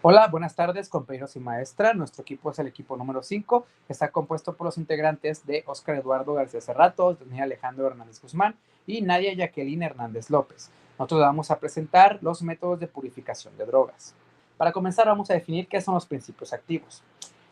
Hola, buenas tardes, compañeros y maestra. Nuestro equipo es el equipo número 5. Está compuesto por los integrantes de Óscar Eduardo García Cerrato, Daniel Alejandro Hernández Guzmán y Nadia Jacqueline Hernández López. Nosotros vamos a presentar los métodos de purificación de drogas. Para comenzar, vamos a definir qué son los principios activos.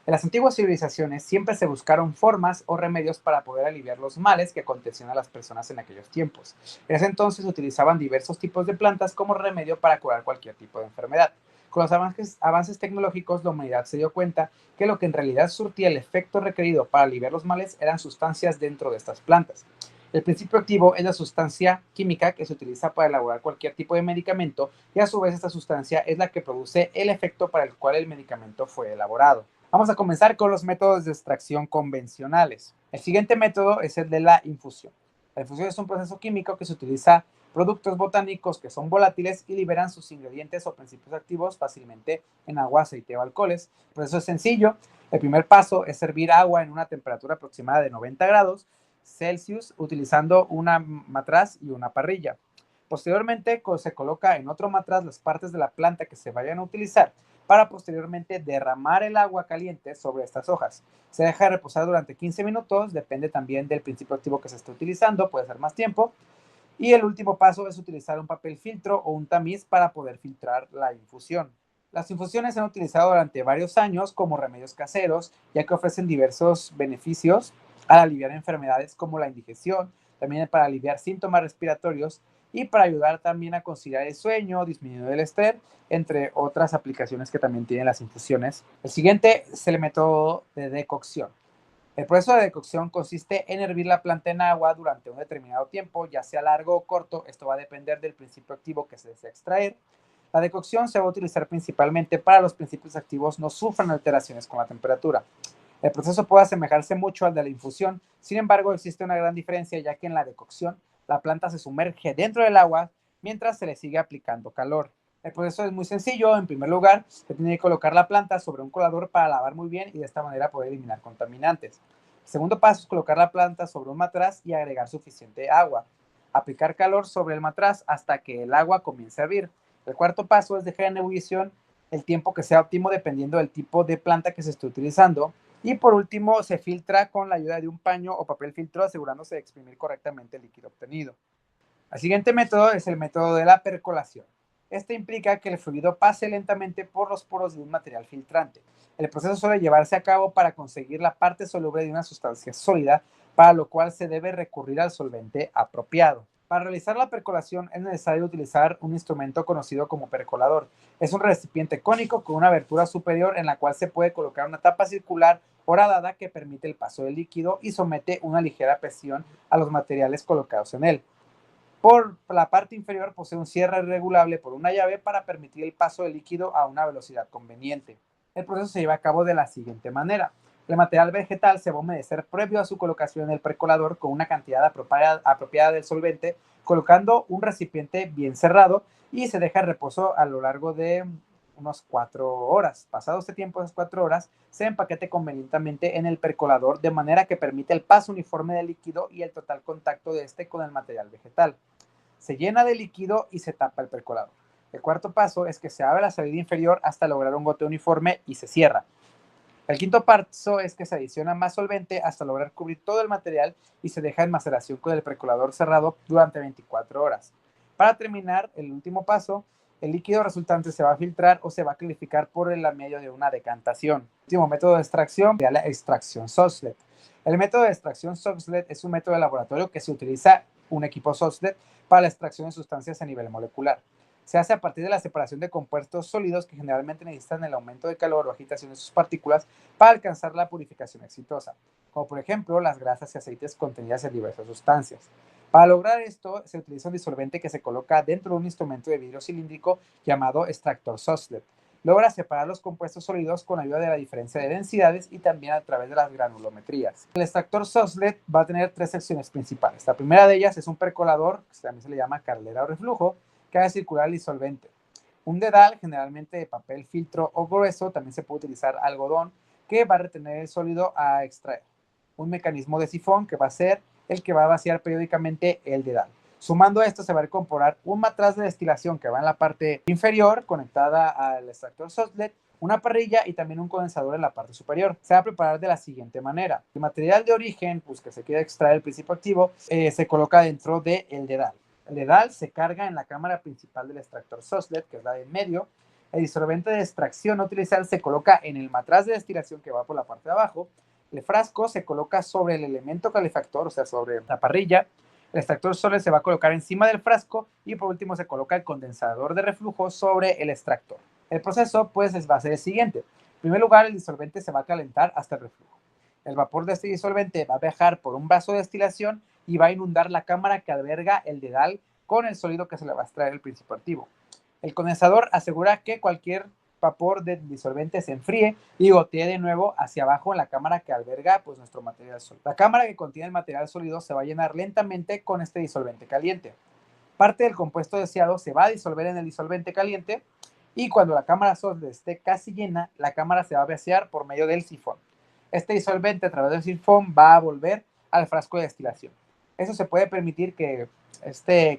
En las antiguas civilizaciones siempre se buscaron formas o remedios para poder aliviar los males que acontecían a las personas en aquellos tiempos. En ese entonces utilizaban diversos tipos de plantas como remedio para curar cualquier tipo de enfermedad. Con los avances tecnológicos, la humanidad se dio cuenta que lo que en realidad surtía el efecto requerido para aliviar los males eran sustancias dentro de estas plantas. El principio activo es la sustancia química que se utiliza para elaborar cualquier tipo de medicamento y a su vez esta sustancia es la que produce el efecto para el cual el medicamento fue elaborado. Vamos a comenzar con los métodos de extracción convencionales. El siguiente método es el de la infusión. La infusión es un proceso químico que se utiliza productos botánicos que son volátiles y liberan sus ingredientes o principios activos fácilmente en agua, aceite o alcoholes. El proceso es sencillo. El primer paso es servir agua en una temperatura aproximada de 90 grados Celsius utilizando una matraz y una parrilla. Posteriormente se coloca en otro matraz las partes de la planta que se vayan a utilizar para posteriormente derramar el agua caliente sobre estas hojas. Se deja reposar durante 15 minutos, depende también del principio activo que se esté utilizando, puede ser más tiempo. Y el último paso es utilizar un papel filtro o un tamiz para poder filtrar la infusión. Las infusiones se han utilizado durante varios años como remedios caseros, ya que ofrecen diversos beneficios al aliviar enfermedades como la indigestión, también para aliviar síntomas respiratorios y para ayudar también a conciliar el sueño, disminuir el estrés, entre otras aplicaciones que también tienen las infusiones. El siguiente es el método de decocción. El proceso de decocción consiste en hervir la planta en agua durante un determinado tiempo, ya sea largo o corto. Esto va a depender del principio activo que se desea extraer. La decocción se va a utilizar principalmente para los principios activos no sufran alteraciones con la temperatura. El proceso puede asemejarse mucho al de la infusión, sin embargo existe una gran diferencia ya que en la decocción la planta se sumerge dentro del agua mientras se le sigue aplicando calor. El proceso es muy sencillo. En primer lugar, se tiene que colocar la planta sobre un colador para lavar muy bien y de esta manera poder eliminar contaminantes. El segundo paso es colocar la planta sobre un matraz y agregar suficiente agua. Aplicar calor sobre el matraz hasta que el agua comience a hervir. El cuarto paso es dejar en ebullición el tiempo que sea óptimo dependiendo del tipo de planta que se esté utilizando. Y por último, se filtra con la ayuda de un paño o papel filtro asegurándose de exprimir correctamente el líquido obtenido. El siguiente método es el método de la percolación. Este implica que el fluido pase lentamente por los poros de un material filtrante. El proceso suele llevarse a cabo para conseguir la parte soluble de una sustancia sólida, para lo cual se debe recurrir al solvente apropiado. Para realizar la percolación es necesario utilizar un instrumento conocido como percolador. Es un recipiente cónico con una abertura superior en la cual se puede colocar una tapa circular horadada que permite el paso del líquido y somete una ligera presión a los materiales colocados en él. Por la parte inferior posee un cierre regulable por una llave para permitir el paso del líquido a una velocidad conveniente. El proceso se lleva a cabo de la siguiente manera. El material vegetal se va a humedecer previo a su colocación en el percolador con una cantidad apropiada del solvente, colocando un recipiente bien cerrado y se deja en reposo a lo largo de unos 4 horas. Pasado este tiempo, esas 4 horas, se empaquete convenientemente en el percolador de manera que permite el paso uniforme del líquido y el total contacto de este con el material vegetal. Se llena de líquido y se tapa el percolador. El cuarto paso es que se abre la salida inferior hasta lograr un goteo uniforme y se cierra. El quinto paso es que se adiciona más solvente hasta lograr cubrir todo el material y se deja en maceración con el percolador cerrado durante 24 horas. Para terminar, el último paso, el líquido resultante se va a filtrar o se va a clarificar por el medio de una decantación. El último método de extracción es la extracción Soslet. El método de extracción Soslet es un método de laboratorio que se utiliza un equipo Soslet para la extracción de sustancias a nivel molecular. Se hace a partir de la separación de compuestos sólidos que generalmente necesitan el aumento de calor o agitación de sus partículas para alcanzar la purificación exitosa, como por ejemplo las grasas y aceites contenidas en diversas sustancias. Para lograr esto, se utiliza un disolvente que se coloca dentro de un instrumento de vidrio cilíndrico llamado extractor Soslet. Logra separar los compuestos sólidos con ayuda de la diferencia de densidades y también a través de las granulometrías. El extractor Soslet va a tener 3 secciones principales. La primera de ellas es un percolador, que también se le llama caldera o reflujo, que hace circular el disolvente. Un dedal, generalmente de papel filtro o grueso, también se puede utilizar algodón, que va a retener el sólido a extraer. Un mecanismo de sifón, que va a ser el que va a vaciar periódicamente el dedal. Sumando a esto se va a incorporar un matraz de destilación que va en la parte inferior conectada al extractor Soslet, una parrilla y también un condensador en la parte superior. Se va a preparar de la siguiente manera. El material de origen, pues que se quiere extraer el principio activo, se coloca dentro del dedal. El dedal se carga en la cámara principal del extractor Soslet, que es la de en medio. El disolvente de extracción a utilizar se coloca en el matraz de destilación que va por la parte de abajo. El frasco se coloca sobre el elemento calefactor, o sea, sobre la parrilla. El extractor Soslet se va a colocar encima del frasco y por último se coloca el condensador de reflujo sobre el extractor. El proceso pues va a ser el siguiente. En primer lugar, el disolvente se va a calentar hasta el reflujo. El vapor de este disolvente va a viajar por un vaso de destilación y va a inundar la cámara que alberga el dedal con el sólido que se le va a extraer el principio activo. El condensador asegura que cualquier vapor del disolvente se enfríe y gotee de nuevo hacia abajo en la cámara que alberga pues, nuestro material sólido. La cámara que contiene el material sólido se va a llenar lentamente con este disolvente caliente. Parte del compuesto deseado se va a disolver en el disolvente caliente y cuando la cámara sólido esté casi llena, la cámara se va a vaciar por medio del sifón. Este disolvente a través del sifón va a volver al frasco de destilación. Eso se puede permitir que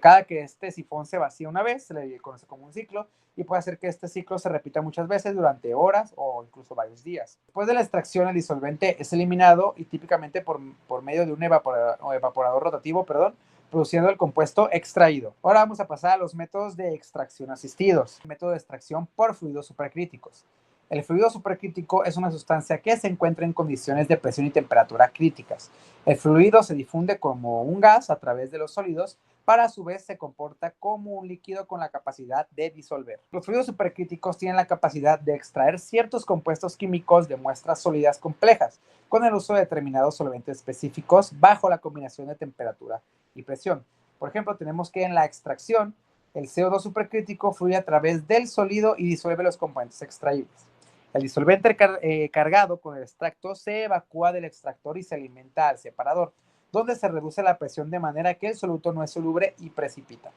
cada que este sifón se vacía una vez, se le conoce como un ciclo, y puede hacer que este ciclo se repita muchas veces durante horas o incluso varios días. Después de la extracción, el disolvente es eliminado y típicamente por medio de un evaporador rotativo, produciendo el compuesto extraído. Ahora vamos a pasar a los métodos de extracción asistidos. Método de extracción por fluidos supercríticos. El fluido supercrítico es una sustancia que se encuentra en condiciones de presión y temperatura críticas. El fluido se difunde como un gas a través de los sólidos, para a su vez se comporta como un líquido con la capacidad de disolver. Los fluidos supercríticos tienen la capacidad de extraer ciertos compuestos químicos de muestras sólidas complejas, con el uso de determinados solventes específicos bajo la combinación de temperatura y presión. Por ejemplo, tenemos que en la extracción, el CO2 supercrítico fluye a través del sólido y disuelve los componentes extraíbles. El disolvente cargado con el extracto se evacúa del extractor y se alimenta al separador, donde se reduce la presión de manera que el soluto no es soluble y precipita.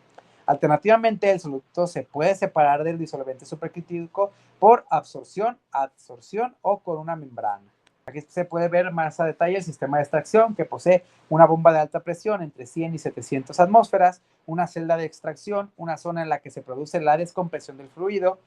Alternativamente, el soluto se puede separar del disolvente supercrítico por absorción, adsorción o con una membrana. Aquí se puede ver más a detalle el sistema de extracción, que posee una bomba de alta presión entre 100 y 700 atmósferas, una celda de extracción, una zona en la que se produce la descompresión del fluido,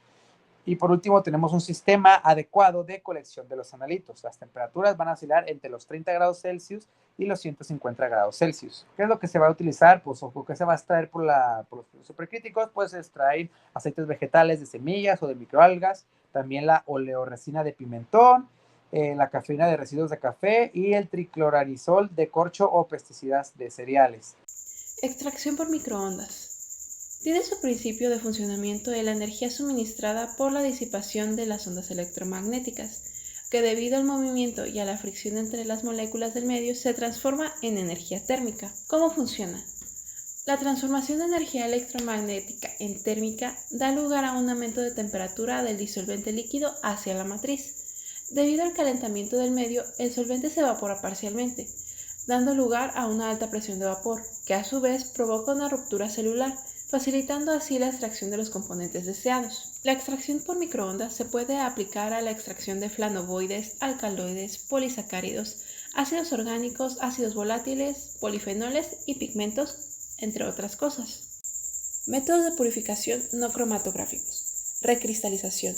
y por último tenemos un sistema adecuado de colección de los analitos. Las temperaturas van a oscilar entre los 30 grados Celsius y los 150 grados Celsius. ¿Qué es lo que se va a utilizar? Pues o que se va a extraer por los supercríticos, pues extraer aceites vegetales de semillas o de microalgas, también la oleoresina de pimentón, la cafeína de residuos de café y el tricloranisol de corcho o pesticidas de cereales. Extracción por microondas. Tiene su principio de funcionamiento de la energía suministrada por la disipación de las ondas electromagnéticas, que debido al movimiento y a la fricción entre las moléculas del medio se transforma en energía térmica. ¿Cómo funciona? La transformación de energía electromagnética en térmica da lugar a un aumento de temperatura del disolvente líquido hacia la matriz. Debido al calentamiento del medio, el solvente se evapora parcialmente, dando lugar a una alta presión de vapor, que a su vez provoca una ruptura celular, facilitando así la extracción de los componentes deseados. La extracción por microondas se puede aplicar a la extracción de flavonoides, alcaloides, polisacáridos, ácidos orgánicos, ácidos volátiles, polifenoles y pigmentos, entre otras cosas. Métodos de purificación no cromatográficos. Recristalización.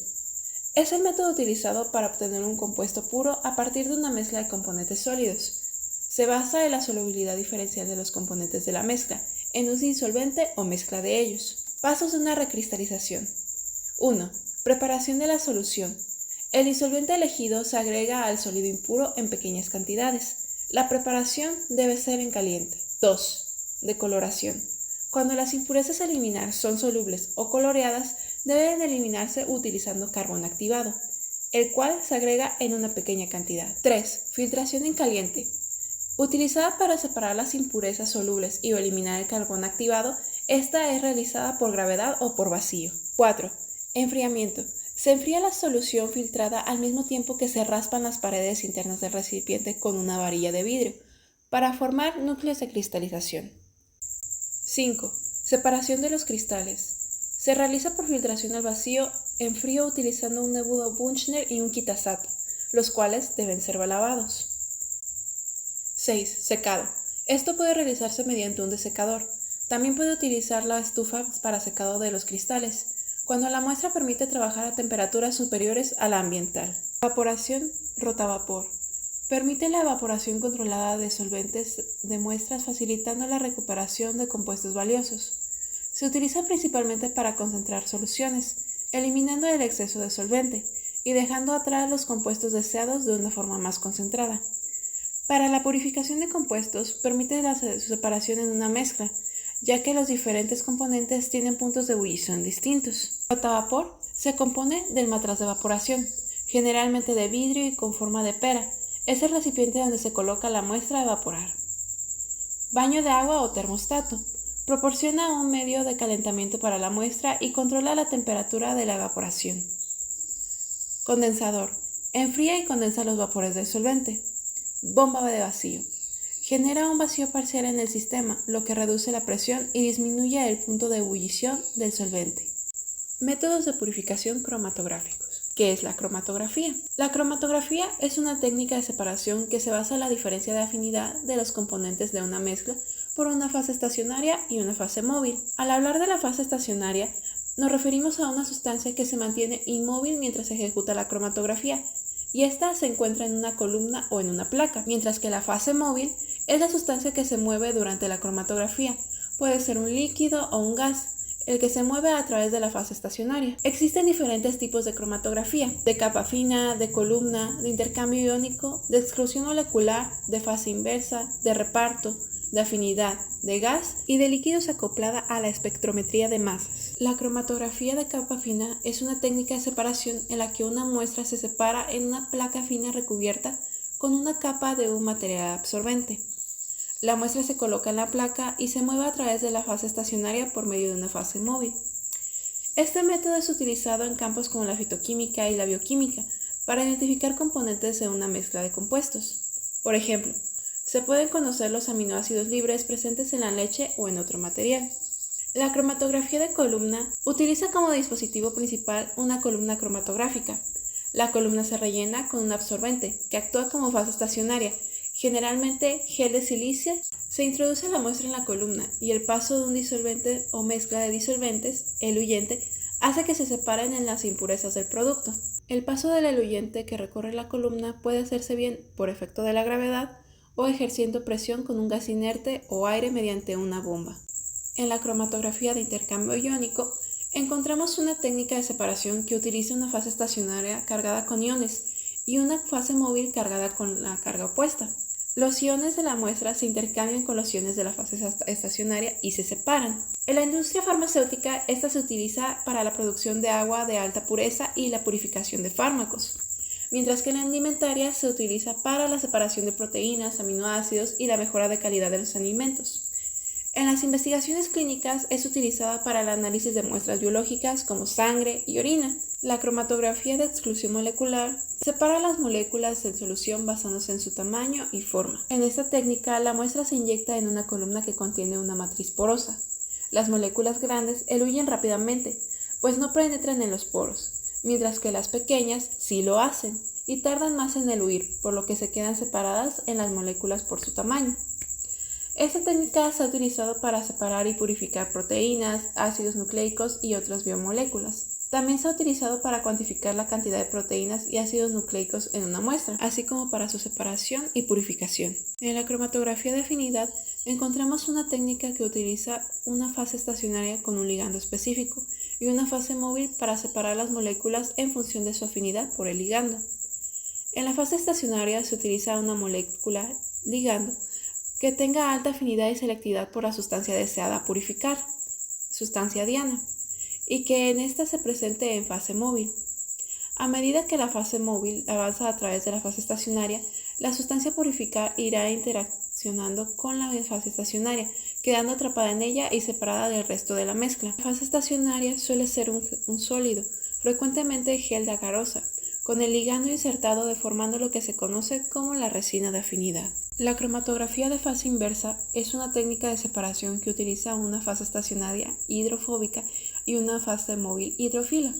Es el método utilizado para obtener un compuesto puro a partir de una mezcla de componentes sólidos. Se basa en la solubilidad diferencial de los componentes de la mezcla, en un disolvente o mezcla de ellos. Pasos de una recristalización. 1. Preparación de la solución. El disolvente elegido se agrega al sólido impuro en pequeñas cantidades. La preparación debe ser en caliente. 2. Decoloración. Cuando las impurezas a eliminar son solubles o coloreadas, deben eliminarse utilizando carbón activado, el cual se agrega en una pequeña cantidad. 3. Filtración en caliente. Utilizada para separar las impurezas solubles y eliminar el carbón activado, esta es realizada por gravedad o por vacío. 4. Enfriamiento. Se enfría la solución filtrada al mismo tiempo que se raspan las paredes internas del recipiente con una varilla de vidrio, para formar núcleos de cristalización. 5. Separación de los cristales. Se realiza por filtración al vacío en frío utilizando un embudo Bunchner y un Kitasato, los cuales deben ser lavados. 6. Secado. Esto puede realizarse mediante un desecador. También puede utilizar la estufa para secado de los cristales, cuando la muestra permite trabajar a temperaturas superiores a la ambiental. Evaporación rotavapor. Permite la evaporación controlada de solventes de muestras, facilitando la recuperación de compuestos valiosos. Se utiliza principalmente para concentrar soluciones, eliminando el exceso de solvente y dejando atrás los compuestos deseados de una forma más concentrada. Para la purificación de compuestos, permite su separación en una mezcla, ya que los diferentes componentes tienen puntos de ebullición distintos. El rotavapor se compone del matraz de evaporación, generalmente de vidrio y con forma de pera. Es el recipiente donde se coloca la muestra a evaporar. Baño de agua o termostato. Proporciona un medio de calentamiento para la muestra y controla la temperatura de la evaporación. Condensador. Enfría y condensa los vapores del solvente. Bomba de vacío. Genera un vacío parcial en el sistema, lo que reduce la presión y disminuye el punto de ebullición del solvente. Métodos de purificación cromatográficos. ¿Qué es la cromatografía? La cromatografía es una técnica de separación que se basa en la diferencia de afinidad de los componentes de una mezcla por una fase estacionaria y una fase móvil. Al hablar de la fase estacionaria, nos referimos a una sustancia que se mantiene inmóvil mientras se ejecuta la cromatografía, y esta se encuentra en una columna o en una placa, mientras que la fase móvil es la sustancia que se mueve durante la cromatografía. Puede ser un líquido o un gas, el que se mueve a través de la fase estacionaria. Existen diferentes tipos de cromatografía: de capa fina, de columna, de intercambio iónico, de exclusión molecular, de fase inversa, de reparto, de afinidad, de gas y de líquidos acoplada a la espectrometría de masas. La cromatografía de capa fina es una técnica de separación en la que una muestra se separa en una placa fina recubierta con una capa de un material absorbente. La muestra se coloca en la placa y se mueve a través de la fase estacionaria por medio de una fase móvil. Este método es utilizado en campos como la fitoquímica y la bioquímica para identificar componentes de una mezcla de compuestos. Por ejemplo, se pueden conocer los aminoácidos libres presentes en la leche o en otro material. La cromatografía de columna utiliza como dispositivo principal una columna cromatográfica. La columna se rellena con un absorbente que actúa como fase estacionaria, generalmente gel de silicio. Se introduce la muestra en la columna y el paso de un disolvente o mezcla de disolventes, eluyente, hace que se separen en las impurezas del producto. El paso del eluyente que recorre la columna puede hacerse bien por efecto de la gravedad o ejerciendo presión con un gas inerte o aire mediante una bomba. En la cromatografía de intercambio iónico encontramos una técnica de separación que utiliza una fase estacionaria cargada con iones y una fase móvil cargada con la carga opuesta. Los iones de la muestra se intercambian con los iones de la fase estacionaria y se separan. En la industria farmacéutica, esta se utiliza para la producción de agua de alta pureza y la purificación de fármacos, mientras que en la alimentaria se utiliza para la separación de proteínas, aminoácidos y la mejora de calidad de los alimentos. En las investigaciones clínicas es utilizada para el análisis de muestras biológicas como sangre y orina. La cromatografía de exclusión molecular separa las moléculas en solución basándose en su tamaño y forma. En esta técnica, la muestra se inyecta en una columna que contiene una matriz porosa. Las moléculas grandes eluyen rápidamente, pues no penetran en los poros, mientras que las pequeñas sí lo hacen y tardan más en eluir, por lo que se quedan separadas en las moléculas por su tamaño. Esta técnica se ha utilizado para separar y purificar proteínas, ácidos nucleicos y otras biomoléculas. También se ha utilizado para cuantificar la cantidad de proteínas y ácidos nucleicos en una muestra, así como para su separación y purificación. En la cromatografía de afinidad encontramos una técnica que utiliza una fase estacionaria con un ligando específico y una fase móvil para separar las moléculas en función de su afinidad por el ligando. En la fase estacionaria se utiliza una molécula ligando que tenga alta afinidad y selectividad por la sustancia deseada purificar, sustancia diana, y que en esta se presente en fase móvil. A medida que la fase móvil avanza a través de la fase estacionaria, la sustancia a purificar irá interaccionando con la fase estacionaria, quedando atrapada en ella y separada del resto de la mezcla. La fase estacionaria suele ser un sólido, frecuentemente gel de agarosa, con el ligando insertado deformando lo que se conoce como la resina de afinidad. La cromatografía de fase inversa es una técnica de separación que utiliza una fase estacionaria hidrofóbica y una fase móvil hidrófila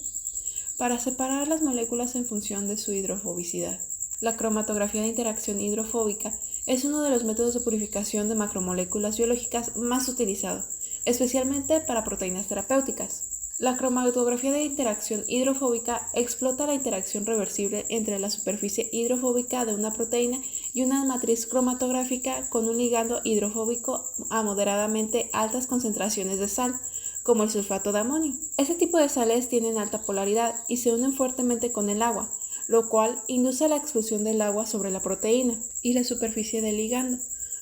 para separar las moléculas en función de su hidrofobicidad. La cromatografía de interacción hidrofóbica es uno de los métodos de purificación de macromoléculas biológicas más utilizados, especialmente para proteínas terapéuticas. La cromatografía de interacción hidrofóbica explota la interacción reversible entre la superficie hidrofóbica de una proteína y una matriz cromatográfica con un ligando hidrofóbico a moderadamente altas concentraciones de sal, como el sulfato de amonio. Este tipo de sales tienen alta polaridad y se unen fuertemente con el agua, lo cual induce la expulsión del agua sobre la proteína y la superficie del ligando,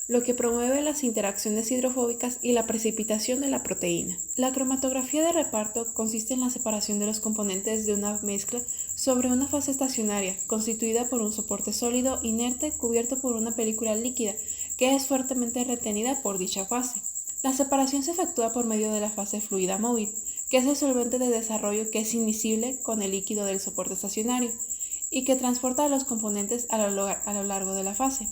lo que promueve las interacciones hidrofóbicas y la precipitación de la proteína. La cromatografía de reparto consiste en la separación de los componentes de una mezcla sobre una fase estacionaria, constituida por un soporte sólido inerte cubierto por una película líquida que es fuertemente retenida por dicha fase. La separación se efectúa por medio de la fase fluida móvil, que es el solvente de desarrollo que es inmiscible con el líquido del soporte estacionario y que transporta a los componentes a lo largo de la fase.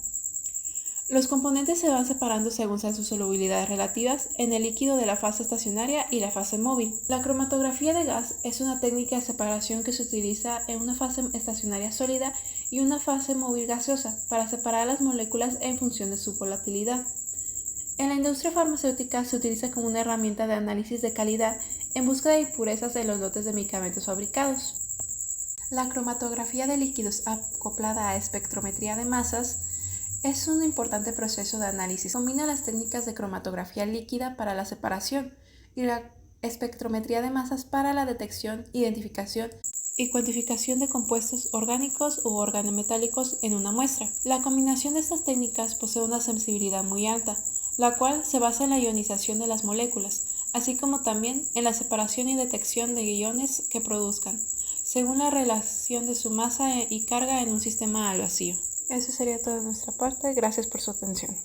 Los componentes se van separando según sean sus solubilidades relativas en el líquido de la fase estacionaria y la fase móvil. La cromatografía de gas es una técnica de separación que se utiliza en una fase estacionaria sólida y una fase móvil gaseosa para separar las moléculas en función de su volatilidad. En la industria farmacéutica se utiliza como una herramienta de análisis de calidad en busca de impurezas en los lotes de medicamentos fabricados. La cromatografía de líquidos acoplada a espectrometría de masas es un importante proceso de análisis. Combina las técnicas de cromatografía líquida para la separación y la espectrometría de masas para la detección, identificación y cuantificación de compuestos orgánicos u organometálicos en una muestra. La combinación de estas técnicas posee una sensibilidad muy alta, la cual se basa en la ionización de las moléculas, así como también en la separación y detección de iones que produzcan, según la relación de su masa y carga en un sistema al vacío. Eso sería todo de nuestra parte. Gracias por su atención.